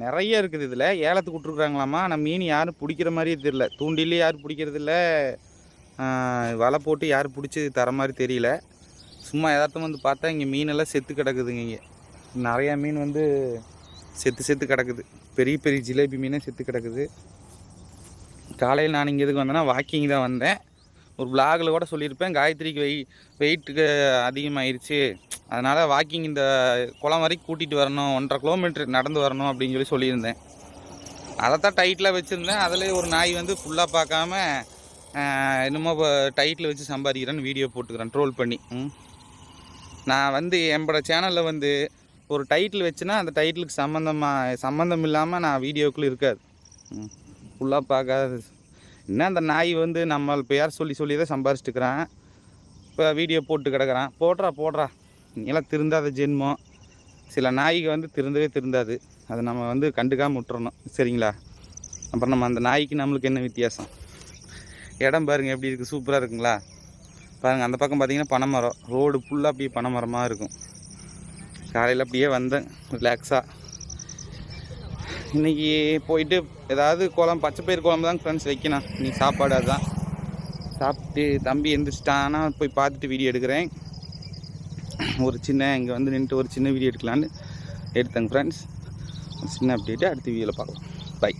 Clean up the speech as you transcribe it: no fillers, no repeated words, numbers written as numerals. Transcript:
நிறைய இருக்குது இதில். ஏலத்துக்கு விட்ருக்குறாங்களாமா. ஆனால் மீன் யாரும் பிடிக்கிற மாதிரியே தெரியல. தூண்டிலே யாரும் பிடிக்கிறதில்ல, வலை போட்டு யாரும் பிடிச்சி தர மாதிரி தெரியல. சும்மா எதார்த்தம் வந்து பார்த்தா இங்கே மீனெல்லாம் செத்து கிடக்குதுங்க. இங்கே நிறையா மீன் வந்து செத்து கிடக்குது. பெரிய பெரிய ஜிலேபி மீனே செத்து கிடக்குது. காலையில் நான் இங்கே எதுக்கு வந்தேன்னா வாக்கிங் தான் வந்தேன். ஒரு விலாகில் கூட சொல்லியிருப்பேன், காயத்ரிக்கு வெயிட்டுக்கு அதிகமாகிடுச்சு, அதனால் வாக்கிங் இந்த குளம் வரைக்கும் கூட்டிகிட்டு வரணும், 1.5 கிலோமீட்டர் நடந்து வரணும் அப்படின்னு சொல்லியிருந்தேன். அதைத்தான் டைட்டில் வச்சுருந்தேன். அதில் ஒரு நாய் வந்து ஃபுல்லாக பார்க்காம என்னமோ டைட்டில் வச்சு சம்பாதிக்கிறேன்னு வீடியோ போட்டுக்கிறேன் ட்ரோல் பண்ணி. நான் வந்து என்னோட சேனலில் வந்து ஒரு டைட்டில் வச்சுன்னா அந்த டைட்டிலுக்கு சம்மந்தம் இல்லாமல் நான் வீடியோக்குள்ளே இருக்காது. ஃபுல்லாக பார்க்காது. என்ன அந்த நாய் வந்து நம்ம பேர் சொல்லி தான் சம்பாரிச்சிட்டுக்கிறான். இப்போ வீடியோ போட்டு கிடக்கிறான். போடுறா நீலாம் திருந்தாத ஜென்மம். சில நாய்க்கு வந்து திருந்தாது. அதை நம்ம வந்து கண்டுக்காமல் விட்டுறணும், சரிங்களா? அப்புறம் நம்ம அந்த நாய்க்கு நம்மளுக்கு என்ன வித்தியாசம்? இடம் பாருங்கள் எப்படி இருக்குது, சூப்பராக இருக்குங்களா? பாருங்கள், அந்த பக்கம் பார்த்தீங்கன்னா பனைமரம், ரோடு ஃபுல்லாக அப்படியே பனைமரமாக இருக்கும். காலையில் அப்படியே வந்தேன் ரிலாக்ஸாக. இன்றைக்கி போயிட்டு ஏதாவது குழம்பு, பச்சைப்பயிர் குழம்பு தான் ஃப்ரெண்ட்ஸ் வைக்கணும். இன்றைக்கி சாப்பாடு அதுதான். சாப்பிட்டு தம்பி எந்திரிச்சிட்டான்னா போய் பார்த்துட்டு வீடியோ எடுக்கிறேன். இங்கே வந்து நின்றுட்டு ஒரு சின்ன வீடியோ எடுக்கலான்னு எடுத்தேங்க ஃப்ரெண்ட்ஸ். சின்ன அப்டேட்டு அடுத்த வீடியோவில் பார்க்கலாம். பை.